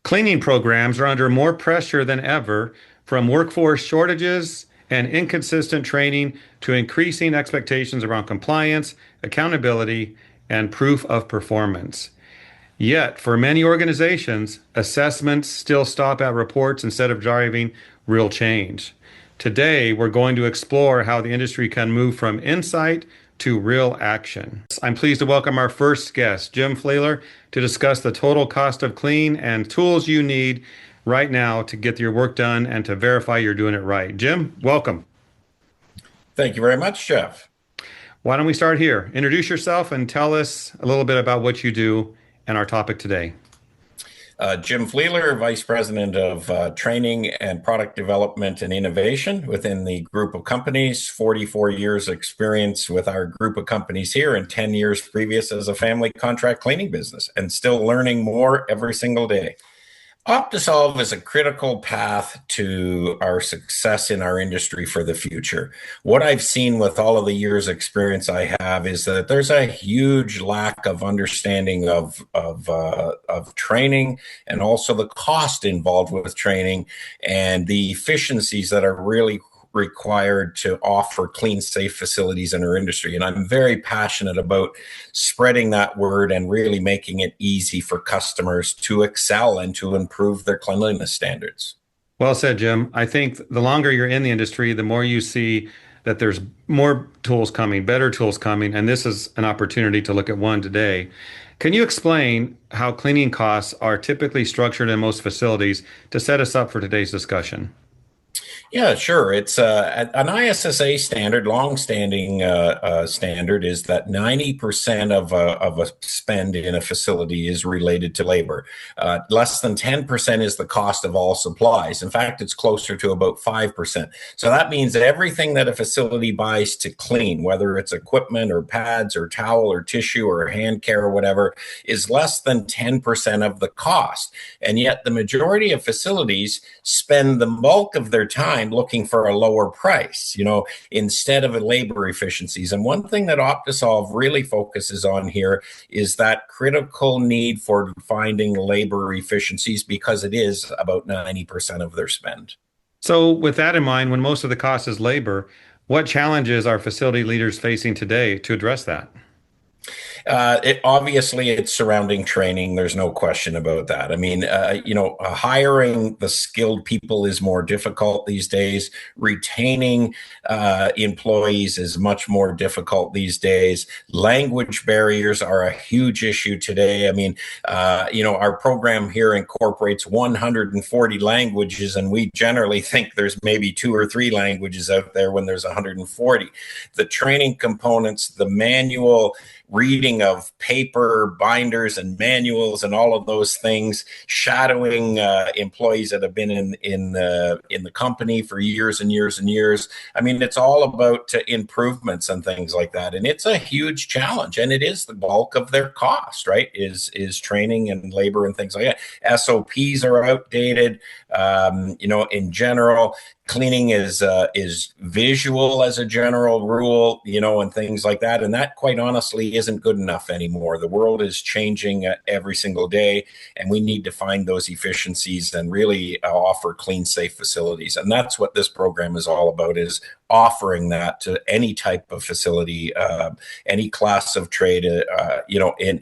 Cleaning programs are under more pressure than ever from workforce shortages and inconsistent training to increasing expectations around compliance, accountability, and proof of performance. Yet, for many organizations, assessments still stop at reports instead of driving real change. Today, we're going to explore how the industry can move from insight to real action. I'm pleased to welcome our first guest, Jim Flailer, to discuss the total cost of clean and tools you need right now to get your work done and to verify you're doing it right. Jim, welcome. Thank you very much, Jeff. Why don't we start here? Introduce yourself and tell us a little bit about what you do and our topic today. Jim Flailer, Vice President of Training and Product Development and Innovation within the group of companies, 44 years experience with our group of companies here and 10 years previous as a family contract cleaning business, and still learning more every single day. Optisolve is a critical path to our success in our industry for the future. What I've seen with all of the years experience I have is that there's a huge lack of understanding of training, and also the cost involved with training and the efficiencies that are really required to offer clean, safe facilities in our industry. And I'm very passionate about spreading that word and really making it easy for customers to excel and to improve their cleanliness standards. Well said, Jim. I think the longer you're in the industry, the more you see that there's more tools coming, better tools coming, and this is an opportunity to look at one today. Can you explain how cleaning costs are typically structured in most facilities to set us up for today's discussion? Yeah, sure. It's an ISSA standard, long-standing standard, is that 90% of a spend in a facility is related to labor. Less than 10% is the cost of all supplies. In fact, it's closer to about 5%. So that means that everything that a facility buys to clean, whether it's equipment or pads or towel or tissue or hand care or whatever, is less than 10% of the cost. And yet the majority of facilities spend the bulk of their time looking for a lower price, instead of labor efficiencies. And one thing that Optisolve really focuses on here is that critical need for finding labor efficiencies, because it is about 90% of their spend. So, with that in mind, when most of the cost is labor, what challenges are facility leaders facing today to address that? Obviously it's surrounding training. There's no question about that. I mean, hiring the skilled people is more difficult these days. Retaining employees is much more difficult these days. Language barriers are a huge issue today. I mean, our program here incorporates 140 languages, and we generally think there's maybe 2 or 3 languages out there when there's 140. The training components, the manual reading of paper binders and manuals and all of those things, shadowing employees that have been in the company for years and years and years. I mean, it's all about improvements and things like that, and it's a huge challenge. And it is the bulk of their cost, right? Is training and labor and things like that. SOPs are outdated. In general, cleaning is visual as a general rule, and things like that. And that, quite honestly, isn't good enough anymore. The world is changing every single day, and we need to find those efficiencies and really offer clean, safe facilities. And that's what this program is all about, is offering that to any type of facility, any class of trade,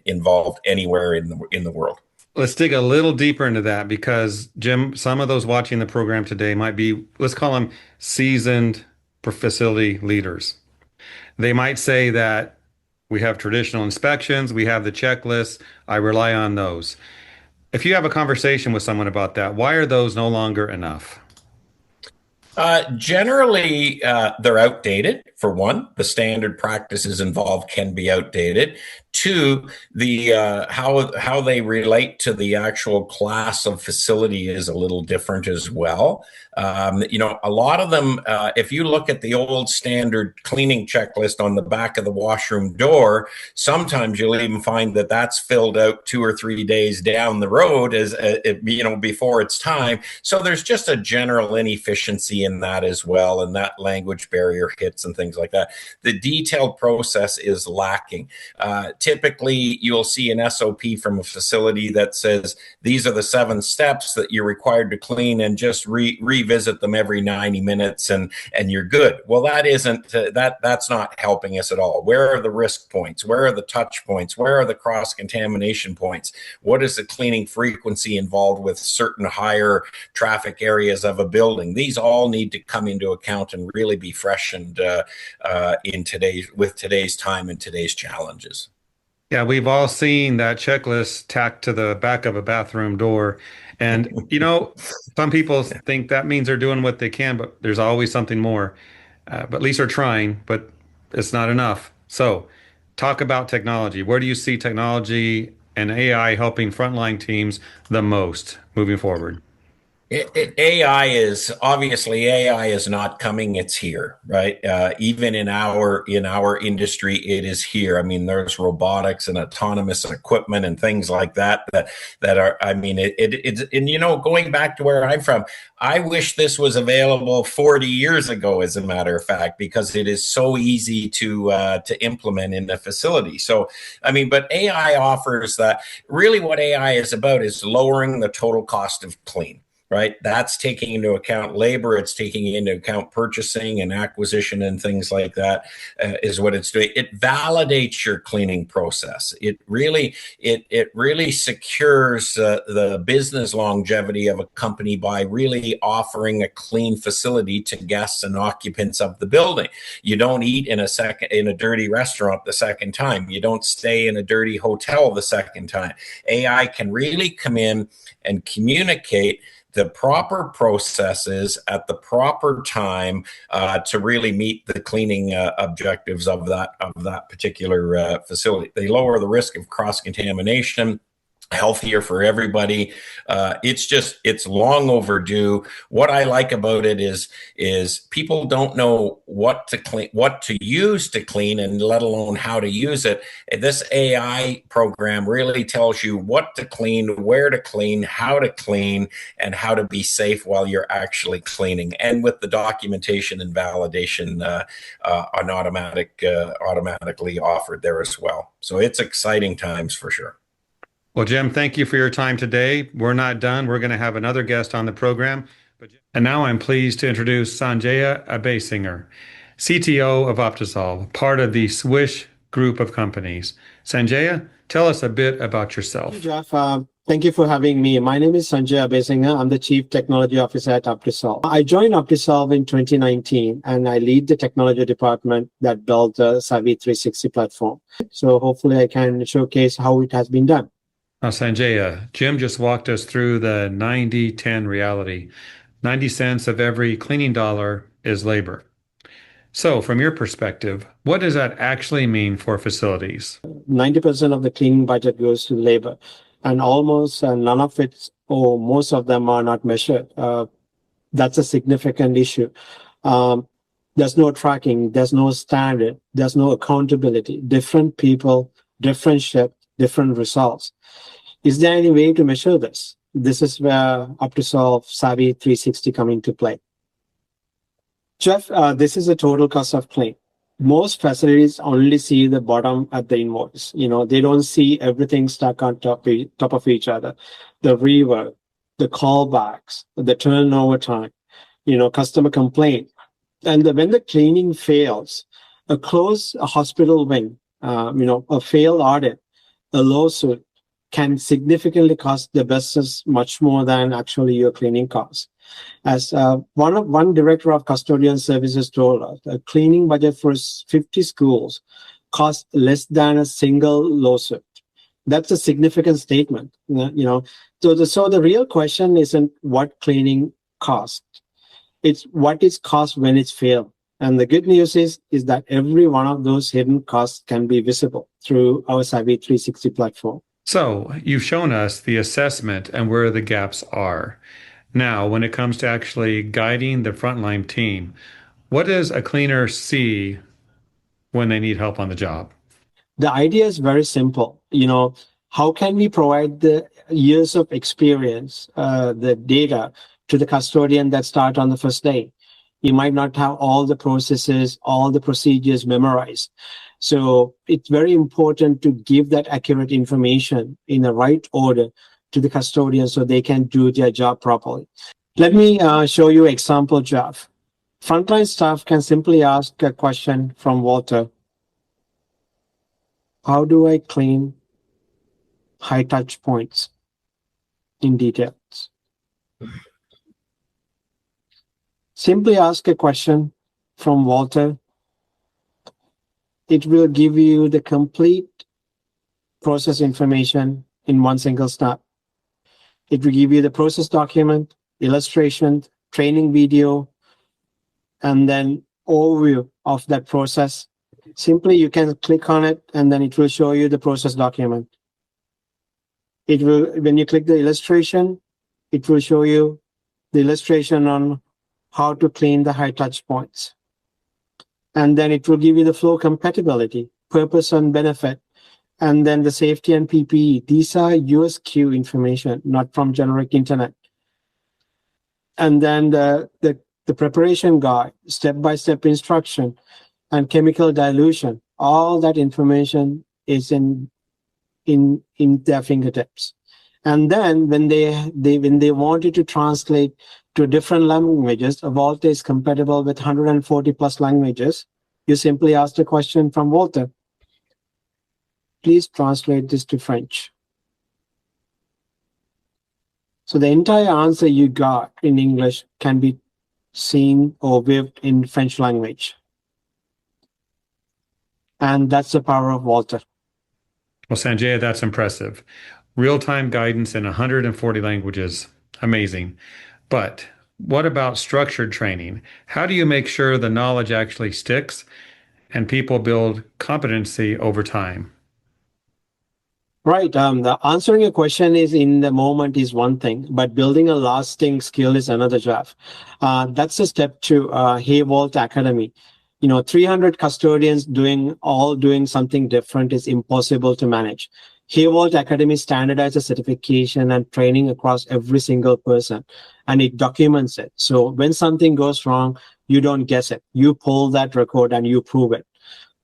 involved anywhere in the world. Let's dig a little deeper into that because, Jim, some of those watching the program today might be, let's call them seasoned facility leaders. They might say that we have traditional inspections, we have the checklists, I rely on those. If you have a conversation with someone about that, why are those no longer enough? Generally, they're outdated. For one, the standard practices involved can be outdated. Two, the how they relate to the actual class of facility is a little different as well. A lot of them, if you look at the old standard cleaning checklist on the back of the washroom door, sometimes you'll even find that that's filled out 2 or 3 days down the road as before it's time. So there's just a general inefficiency in that as well, and that language barrier hits and things like that. The detailed process is lacking. typically you'll see an SOP from a facility that says these are the 7 steps that you're required to clean, and just revisit them every 90 minutes and you're good. Well, that isn't that's not helping us at all. Where are the risk points? Where are the touch points? Where are the cross contamination points? What is the cleaning frequency involved with certain higher traffic areas of a building? These all need to come into account and really be freshened with today's time and today's challenges. Yeah, we've all seen that checklist tacked to the back of a bathroom door. And, some people think that means they're doing what they can, but there's always something more. But at least they're trying, but it's not enough. So, talk about technology. Where do you see technology and AI helping frontline teams the most moving forward? AI is not coming; it's here, right? Even in our industry, it is here. I mean, there's robotics and autonomous equipment and things like that are. I mean, it's and going back to where I'm from, I wish this was available 40 years ago, as a matter of fact, because it is so easy to implement in the facility. So, I mean, but AI offers that. Really, what AI is about is lowering the total cost of clean. Right. That's taking into account labor. It's taking into account purchasing and acquisition and things like that is what it's doing. It validates your cleaning process. It really secures the business longevity of a company by really offering a clean facility to guests and occupants of the building. You don't eat in a dirty restaurant the second time. You don't stay in a dirty hotel the second time. AI can really come in and communicate the proper processes at the proper time to really meet the cleaning objectives of that particular facility. They lower the risk of cross-contamination, healthier for everybody. It's long overdue. What I like about it is people don't know what to use to clean, and let alone how to use it. This AI program really tells you what to clean, where to clean, how to clean, and how to be safe while you're actually cleaning. And with the documentation and validation automatically offered there as well. So it's exciting times for sure. Well, Jim, thank you for your time today. We're not done. We're going to have another guest on the program. And now I'm pleased to introduce Sanjaya Abeysinger, CTO of Optisolve, part of the Swish group of companies. Sanjaya, tell us a bit about yourself. Thank you, Jeff. Thank you for having me. My name is Sanjaya Abeysinger. I'm the Chief Technology Officer at Optisolve. I joined Optisolve in 2019, and I lead the technology department that built the Savvy 360 platform. So hopefully I can showcase how it has been done. Now, Sanjaya, Jim just walked us through the 90-10 reality. 90 cents of every cleaning dollar is labor. So from your perspective, what does that actually mean for facilities? 90% of the cleaning budget goes to labor, and almost none of it, or most of them, are not measured. That's a significant issue. There's no tracking, there's no standard, there's no accountability. Different people, different shift, different results. Is there any way to measure this? This is where Optisolve Savvy 360 come into play. Jeff, this is the total cost of clean. Most facilities only see the bottom at the invoice. They don't see everything stuck on top of each other. The rework, the callbacks, the turnover time, customer complaint. And when the cleaning fails, a hospital wing, a failed audit, a lawsuit can significantly cost the business much more than actually your cleaning costs. As one director of custodian services told us, a cleaning budget for 50 schools costs less than a single lawsuit. That's a significant statement. So the real question isn't what cleaning costs. It's what it costs when it's failed. And the good news is that every one of those hidden costs can be visible through our Savvy 360 platform. So you've shown us the assessment and where the gaps are. Now, when it comes to actually guiding the frontline team, what does a cleaner see when they need help on the job? The idea is very simple. How can we provide the years of experience, the data to the custodian that start on the first day? You might not have all the processes, all the procedures memorized. So it's very important to give that accurate information in the right order to the custodian so they can do their job properly. Let me show you an example job. Frontline staff can simply ask a question from Walter. How do I clean high touch points in details? Simply ask a question from Walter. It will give you the complete process information in one single snap. It will give you the process document, illustration, training video, and then overview of that process. Simply, you can click on it, and then it will show you the process document. It will, when you click the illustration, it will show you the illustration on how to clean the high touch points. And then it will give you the flow compatibility, purpose and benefit, and then the safety and PPE. These are USQ information, not from generic internet. And then the preparation guide, step-by-step instruction, and chemical dilution. All that information is in their fingertips. And then when they wanted to translate to different languages, Volta is compatible with 140 plus languages. You simply ask the question from Volta. Please translate this to French. So the entire answer you got in English can be seen or viewed in French language. And that's the power of Volta. Well, Sanjaya, that's impressive. Real-time guidance in 140 languages. Amazing. But what about structured training? How do you make sure the knowledge actually sticks and people build competency over time? Right. The answering a question is in the moment is one thing, but building a lasting skill is another job. That's a step to Hey Vault Academy. 300 custodians doing something different is impossible to manage. Hey Vault Academy standardizes certification and training across every single person, and it documents it. So when something goes wrong, you don't guess it. You pull that record and you prove it.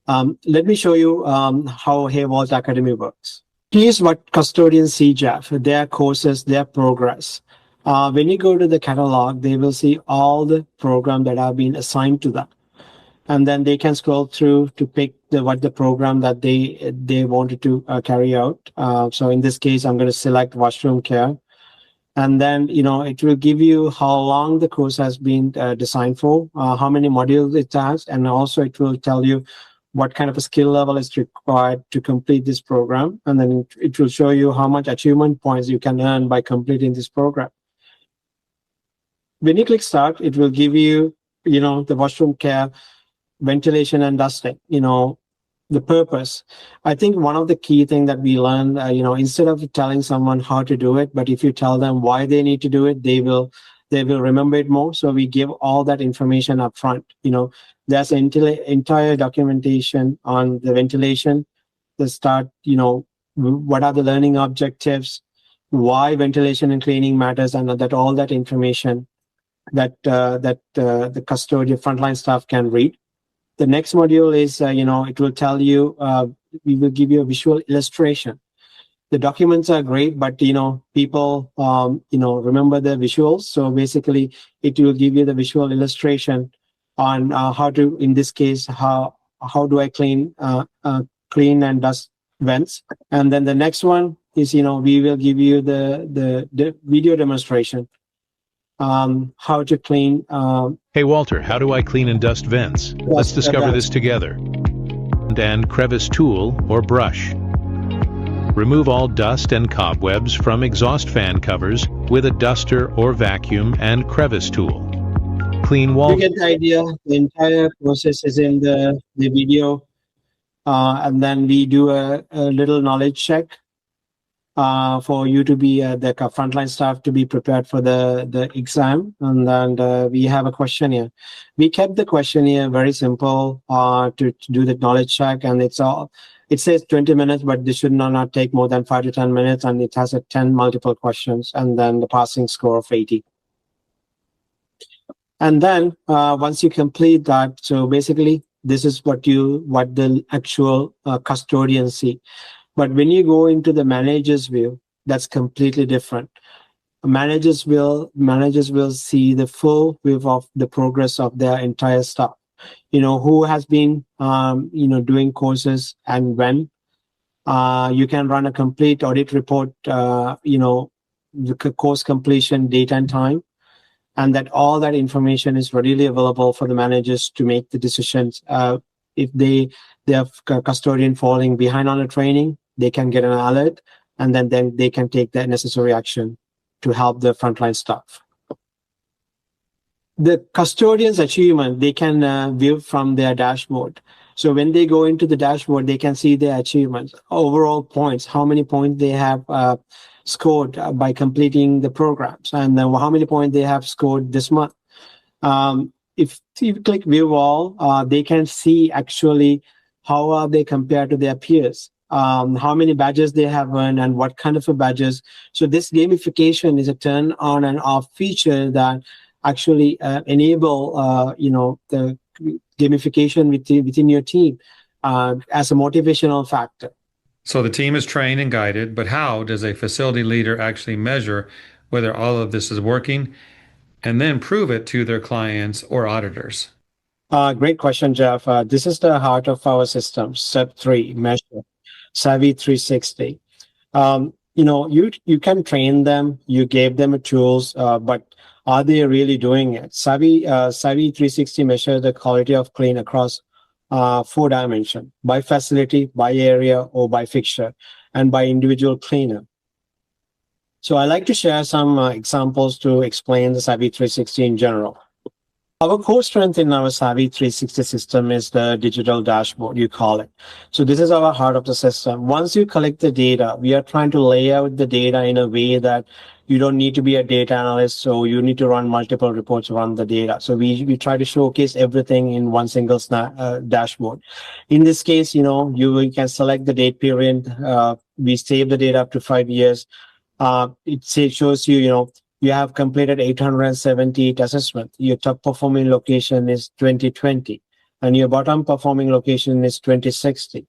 Let me show you how Hey Vault Academy works. Here's what custodians see, Jeff, their courses, their progress. When you go to the catalog, they will see all the programs that have been assigned to them. And then they can scroll through to pick what the program that they wanted to carry out. So in this case, I'm going to select washroom care. And then, it will give you how long the course has been designed for, how many modules it has, and also it will tell you what kind of a skill level is required to complete this program. And then it will show you how much achievement points you can earn by completing this program. When you click start, it will give you, the washroom care, ventilation and dusting, the purpose. I think one of the key things that we learned, instead of telling someone how to do it, but if you tell them why they need to do it, they will remember it more. So we give all that information up front. There's an entire documentation on the ventilation, the start, what are the learning objectives, why ventilation and cleaning matters, and that all that information that the custodian frontline staff can read. The next module is, it will tell you, we will give you a visual illustration. The documents are great, but, people, remember the visuals. So basically, it will give you the visual illustration on how to, in this case, how do I clean and dust vents. And then the next one is, we will give you the video demonstration. How to clean. Hey, Walter, how do I clean and dust vents? Let's discover this together. And crevice tool or brush. Remove all dust and cobwebs from exhaust fan covers with a duster or vacuum and crevice tool. Clean wall. You get the idea. The entire process is in the video. And then we do a little knowledge check. For you to be the frontline staff to be prepared for the exam. And then we have a questionnaire. We kept the questionnaire very simple to do the knowledge check, and it says 20 minutes, but this should not take more than 5 to 10 minutes, and it has 10 multiple questions, and then the passing score of 80. And then once you complete that, so basically this is what the actual custodian see. But when you go into the manager's view, that's completely different. Managers will see the full view of the progress of their entire staff. Who has been doing courses and when. You can run a complete audit report, the course completion date and time, and that all that information is readily available for the managers to make the decisions. If they have custodian falling behind on the training, they can get an alert, and then they can take the necessary action to help the frontline staff. The custodian's achievement, they can view from their dashboard. So when they go into the dashboard, they can see their achievements, overall points, how many points they have scored by completing the programs, and then how many points they have scored this month. If you click view all, they can see actually how are they compared to their peers, how many badges they have earned and what kind of badges. So this gamification is a turn on and off feature that actually enable the gamification within your team as a motivational factor. So the team is trained and guided, but how does a facility leader actually measure whether all of this is working and then prove it to their clients or auditors? Great question, Jeff. This is the heart of our system. Step 3, measure. Savvy 360. You can train them, you gave them tools, but are they really doing it? Savvy 360 measure the quality of clean across 4 dimensions: by facility, by area, or by fixture, and by individual cleaner. So I like to share some examples to explain the Savvy 360 in general. Our core strength in our Savvy 360 system is the digital dashboard, you call it. So this is our heart of the system. Once you collect the data, we are trying to lay out the data in a way that you don't need to be a data analyst, so you need to run multiple reports around the data. So we try to showcase everything in one single dashboard. In this case, you can select the date period. We save the data up to 5 years. It shows you have completed 878 assessments. Your top performing location is 2020, and your bottom performing location is 2060.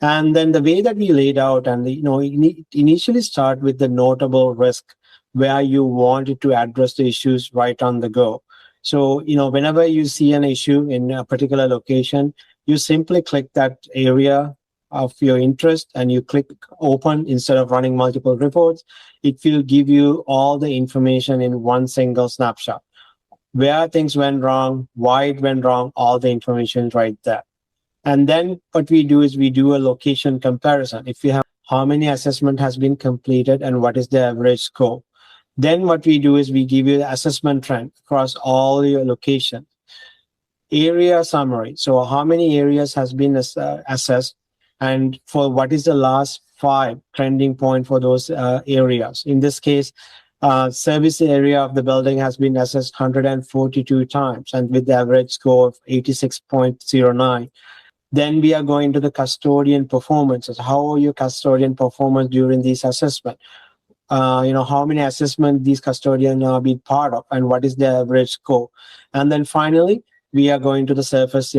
And then the way that we laid out, and initially start with the notable risk, where you wanted to address the issues right on the go. So whenever you see an issue in a particular location, you simply click that area of your interest and you click open instead of running multiple reports. It will give you all the information in one single snapshot. Where things went wrong, why it went wrong, all the information right there. And then what we do is we do a location comparison. If you have how many assessment has been completed and what is the average score. Then what we do is we give you the assessment trend across all your locations. Area summary. So how many areas has been assessed, and for what is the last 5 trending point for those areas. In this case, service area of the building has been assessed 142 times and with the average score of 86.09. Then we are going to the custodian performances. How are your custodian performance during this assessment? How many assessments these custodians are being part of and what is their average score? And then finally, we are going to the surface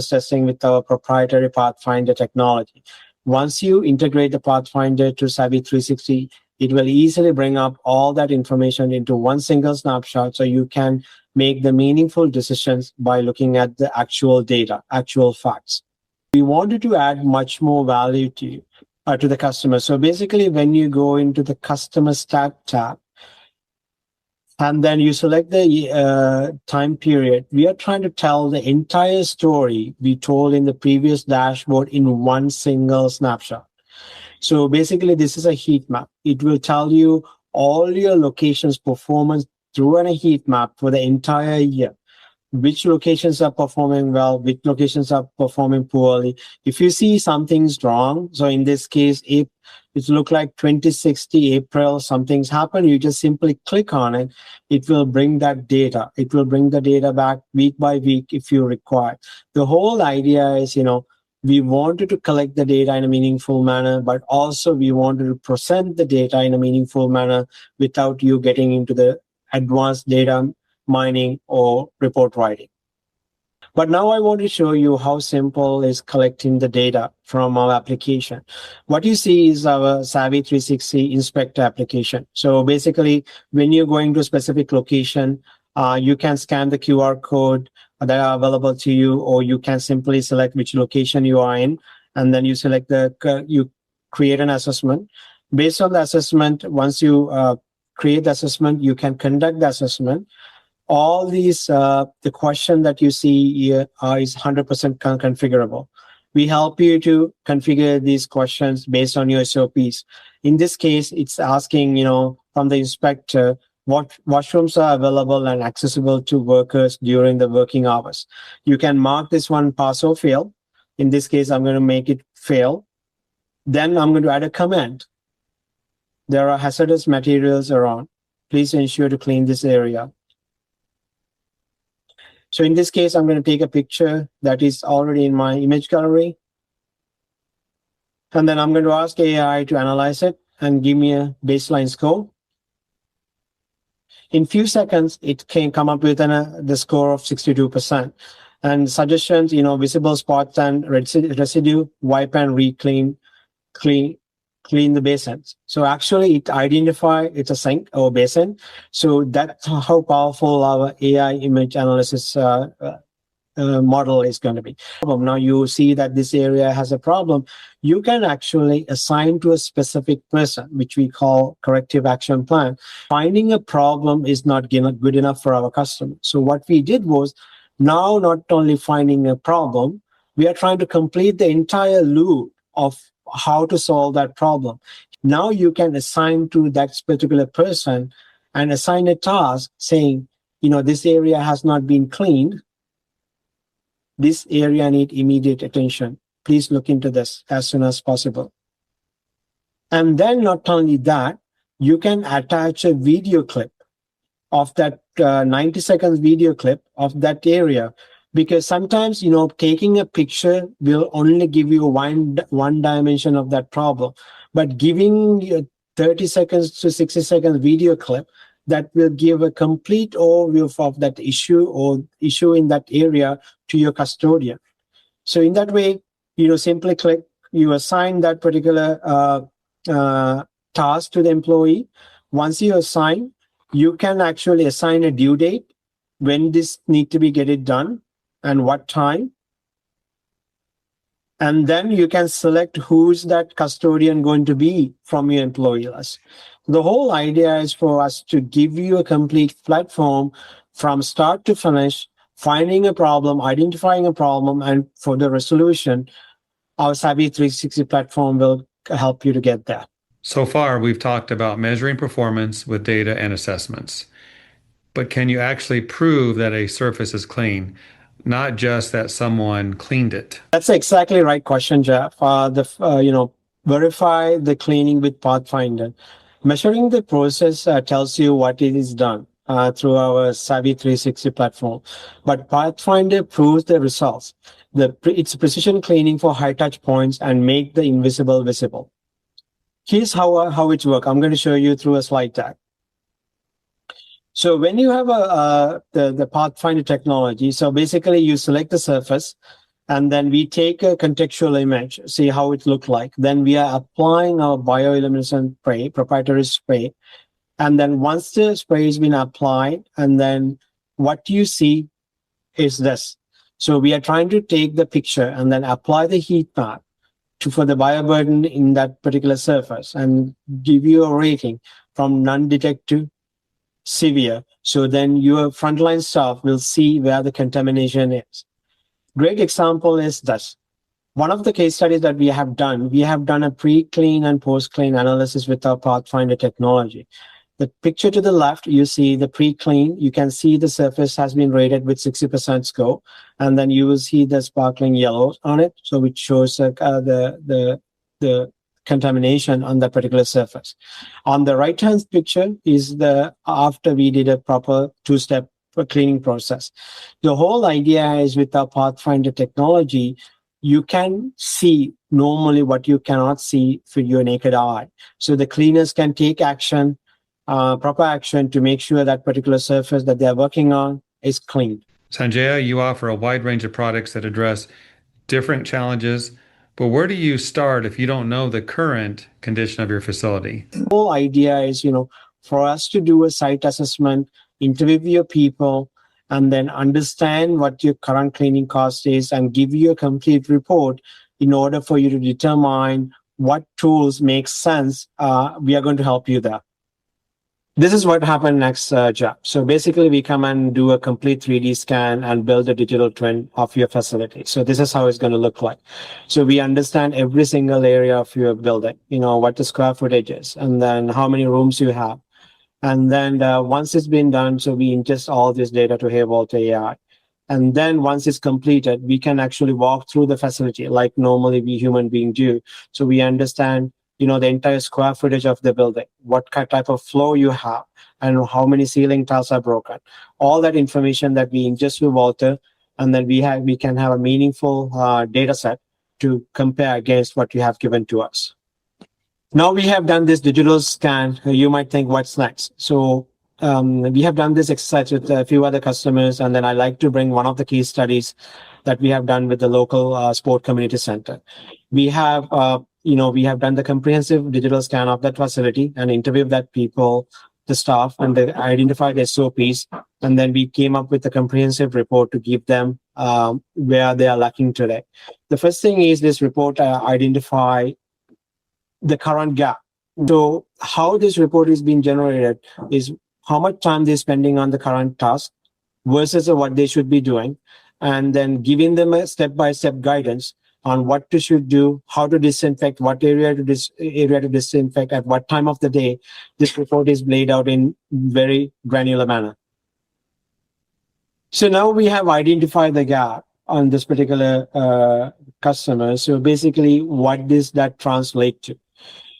testing with our proprietary Pathfinder technology. Once you integrate the Pathfinder to Savvy 360, it will easily bring up all that information into one single snapshot so you can make the meaningful decisions by looking at the actual data, actual facts. We wanted to add much more value to the customer. So basically, when you go into the customer stat tab, and then you select the time period, we are trying to tell the entire story we told in the previous dashboard in one single snapshot. So basically, this is a heat map. It will tell you all your locations' performance through a heat map for the entire year. Which locations are performing well, which locations are performing poorly. If you see something's wrong, so in this case, if it look like 2060 April, something's happened, you just simply click on it. It will bring that data. It will bring the data back week by week if you require. The whole idea is, we wanted to collect the data in a meaningful manner, but also we wanted to present the data in a meaningful manner without you getting into the advanced data mining, or report writing. But now I want to show you how simple is collecting the data from our application. What you see is our Savvy 360 Inspector application. So basically, when you're going to a specific location, you can scan the QR code that are available to you, or you can simply select which location you are in, and then you select you create an assessment. Based on the assessment, once you create the assessment, you can conduct the assessment. All these, the question that you see here is 100% configurable. We help you to configure these questions based on your SOPs. In this case, it's asking, from the inspector, what washrooms are available and accessible to workers during the working hours. You can mark this one pass or fail. In this case, I'm going to make it fail. Then I'm going to add a comment. There are hazardous materials around. Please ensure to clean this area. So in this case, I'm going to take a picture that is already in my image gallery. And then I'm going to ask AI to analyze it and give me a baseline score. In few seconds, it can come up with the score of 62%. And suggestions, visible spots and residue, wipe and clean the basins. So actually it identifies it's a sink or basin. So that's how powerful our AI image analysis model is going to be. Now you see that this area has a problem. You can actually assign to a specific person, which we call corrective action plan. Finding a problem is not good enough for our customer. So what we did was, now not only finding a problem, we are trying to complete the entire loop of how to solve that problem. Now you can assign to that particular person and assign a task saying, this area has not been cleaned. This area needs immediate attention. Please look into this as soon as possible. And then not only that, you can attach a video clip of that 90 seconds video clip of that area. Because sometimes, taking a picture will only give you one dimension of that problem. But giving you 30 seconds to 60 seconds video clip, that will give a complete overview of that issue or issue in that area to your custodian. So in that way, simply click, you assign that particular task to the employee. Once you assign, you can actually assign a due date when this need to be get it done and what time. And then you can select who's that custodian going to be from your employee list. The whole idea is for us to give you a complete platform from start to finish, finding a problem, identifying a problem, and for the resolution, our Savvy 360 platform will help you to get there. So far, we've talked about measuring performance with data and assessments. But can you actually prove that a surface is clean? Not just that someone cleaned it. That's exactly right question, Jeff. Verify the cleaning with Pathfinder. Measuring the process tells you what it is done through our Savvy 360 platform. But Pathfinder proves the results. It's precision cleaning for high touch points and make the invisible visible. Here's how it works. I'm going to show you through a slide deck. So when you have the Pathfinder technology, so basically you select the surface, and then we take a contextual image, see how it looks like. Then we are applying our bioluminescent spray, proprietary spray. And then once the spray has been applied, and then what you see is this. So we are trying to take the picture and then apply the heat map for the bioburden in that particular surface and give you a rating from non-detect to severe. So then your frontline staff will see where the contamination is. Great example is this. One of the case studies that we have done a pre-clean and post-clean analysis with our Pathfinder technology. The picture to the left, you see the pre-clean. You can see the surface has been rated with 60% score, and then you will see the sparkling yellow on it, so which shows the contamination on that particular surface. On the right-hand picture is after we did a proper two-step cleaning process. The whole idea is with our Pathfinder technology, you can see normally what you cannot see for your naked eye. So the cleaners can take action proper action to make sure that particular surface that they're working on is clean. Sanjaya, you offer a wide range of products that address different challenges, but where do you start if you don't know the current condition of your facility? The whole idea is, for us to do a site assessment, interview your people, and then understand what your current cleaning cost is and give you a complete report in order for you to determine what tools make sense. We are going to help you there. This is what happened next, Jeff. So basically, we come and do a complete 3D scan and build a digital twin of your facility. So this is how it's going to look like. So we understand every single area of your building, what the square footage is, and then how many rooms you have. And then once it's been done, so we ingest all this data to Hayvolta AI. And then once it's completed, we can actually walk through the facility like normally we human beings do. So we understand the entire square footage of the building, what type of flow you have, and how many ceiling tiles are broken. All that information that we ingest with Volta, and then we can have a meaningful data set to compare against what you have given to us. Now we have done this digital scan. You might think, what's next? So we have done this exercise with a few other customers, and then I like to bring one of the case studies that we have done with the local sport community center. We have done the comprehensive digital scan of that facility and interviewed that people, the staff, and they identified SOPs. And then we came up with a comprehensive report to give them where they are lacking today. The first thing is this report identify the current gap. So how this report is being generated is how much time they're spending on the current task versus what they should be doing, and then giving them a step-by-step guidance on what to should do, how to disinfect, what area to disinfect, at what time of the day. This report is laid out in very granular manner. So now we have identified the gap on this particular customer. So basically, what does that translate to?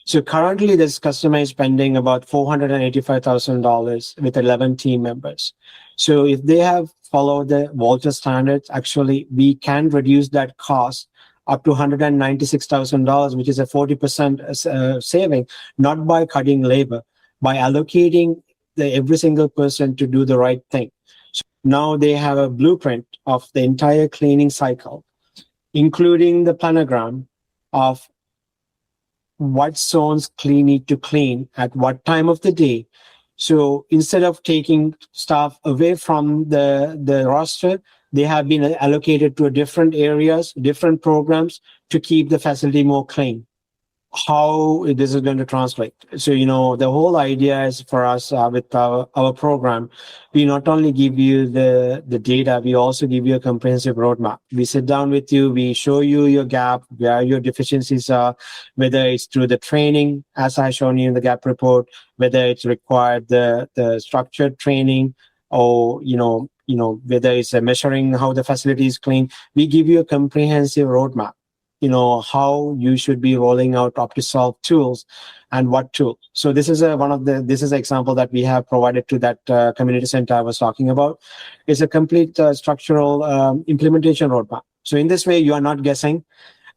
So currently, this customer is spending about $485,000 with 11 team members. So if they have followed the Volta standards, actually, we can reduce that cost up to $196,000, which is a 40% saving, not by cutting labor, by allocating every single person to do the right thing. So now they have a blueprint of the entire cleaning cycle, including the planogram of what zones need to clean at what time of the day. So instead of taking staff away from the roster, they have been allocated to different areas, different programs to keep the facility more clean. How this is going to translate. So, the whole idea is for us with our program, we not only give you the data, we also give you a comprehensive roadmap. We sit down with you, we show you your gap, where your deficiencies are, whether it's through the training, as I shown you in the gap report, whether it's required the structured training, or, whether it's measuring how the facility is clean. We give you a comprehensive roadmap. How you should be rolling out OptiSolve tools and what tool. So this is this is an example that we have provided to that community center I was talking about. It's a complete structural implementation roadmap. So in this way, you are not guessing.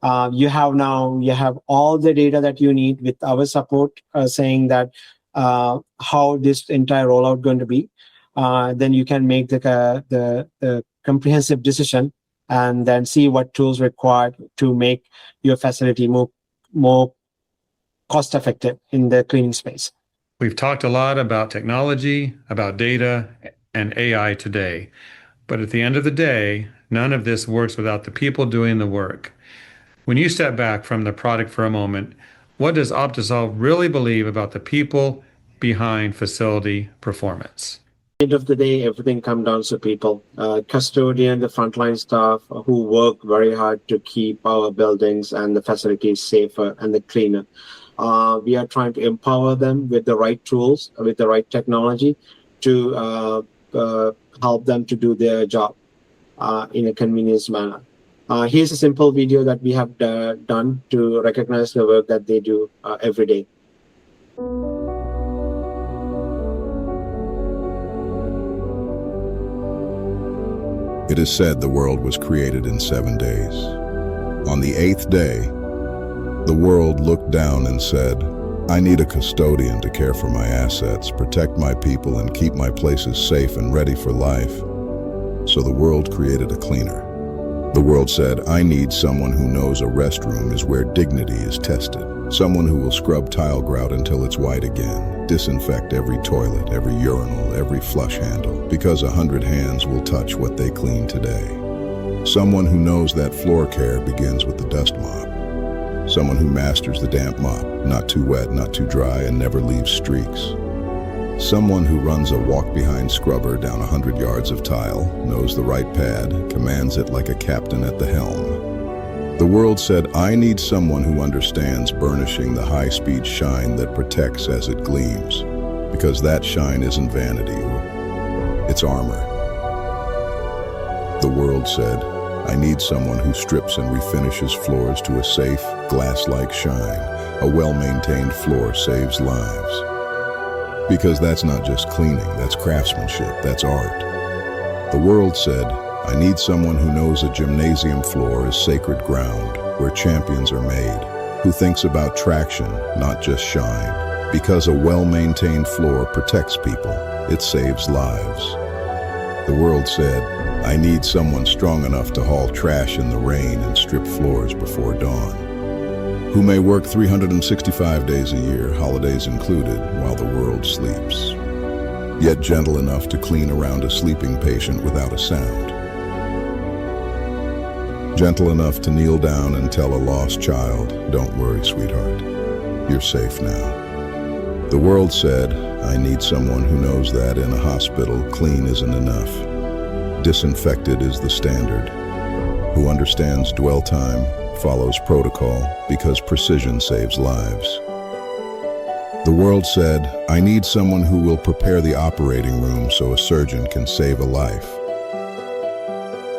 You have all the data that you need with our support saying that how this entire rollout going to be. Then you can make the comprehensive decision and then see what tools required to make your facility more cost effective in the cleaning space. We've talked a lot about technology, about data, and AI today. But at the end of the day, none of this works without the people doing the work. When you step back from the product for a moment, what does OptiSolve really believe about the people behind facility performance? At the end of the day, everything comes down to people, custodian, the frontline staff who work very hard to keep our buildings and the facilities safer and the cleaner. We are trying to empower them with the right tools, with the right technology to help them to do their job in a convenience manner. Here's a simple video that we have done to recognize the work that they do every day. It is said the world was created in 7 days. On the 8th day, the world looked down and said, I need a custodian to care for my assets, protect my people, and keep my places safe and ready for life. So the world created a cleaner. The world said, I need someone who knows a restroom is where dignity is tested. Someone who will scrub tile grout until it's white again, disinfect every toilet, every urinal, every flush handle, because 100 hands will touch what they clean today. Someone who knows that floor care begins with the dust mop. Someone who masters the damp mop, not too wet, not too dry, and never leaves streaks. Someone who runs a walk-behind scrubber down 100 yards of tile, knows the right pad, commands it like a captain at the helm. The world said, I need someone who understands burnishing the high-speed shine that protects as it gleams, because that shine isn't vanity, it's armor. The world said, I need someone who strips and refinishes floors to a safe, glass-like shine. A well-maintained floor saves lives. Because that's not just cleaning, that's craftsmanship, that's art. The world said, I need someone who knows a gymnasium floor is sacred ground, where champions are made, who thinks about traction, not just shine. Because a well-maintained floor protects people, it saves lives. The world said, I need someone strong enough to haul trash in the rain and strip floors before dawn, who may work 365 days a year, holidays included, while the world sleeps, yet gentle enough to clean around a sleeping patient without a sound. Gentle enough to kneel down and tell a lost child, don't worry, sweetheart, you're safe now. The world said, I need someone who knows that in a hospital, clean isn't enough. Disinfected is the standard, who understands dwell time, follows protocol, because precision saves lives. The world said, I need someone who will prepare the operating room so a surgeon can save a life.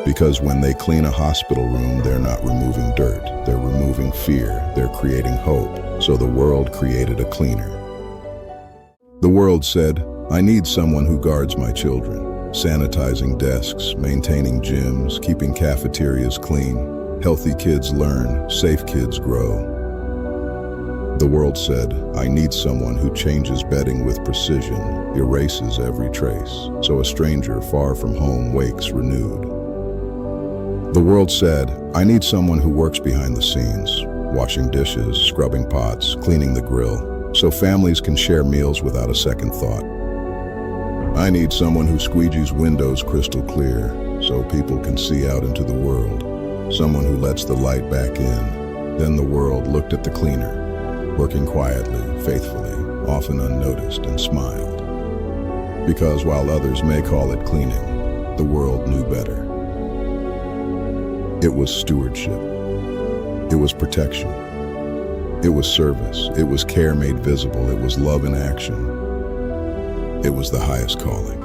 Because when they clean a hospital room, they're not removing dirt, they're removing fear, they're creating hope, so the world created a cleaner. The world said, I need someone who guards my children, sanitizing desks, maintaining gyms, keeping cafeterias clean. Healthy kids learn, safe kids grow. The world said, I need someone who changes bedding with precision, erases every trace, so a stranger far from home wakes renewed. The world said, I need someone who works behind the scenes, washing dishes, scrubbing pots, cleaning the grill, so families can share meals without a second thought. I need someone who squeegees windows crystal clear, so people can see out into the world. Someone who lets the light back in. Then the world looked at the cleaner, working quietly, faithfully, often unnoticed, and smiled. Because while others may call it cleaning, the world knew better. It was stewardship. It was protection. It was service. It was care made visible. It was love in action. It was the highest calling.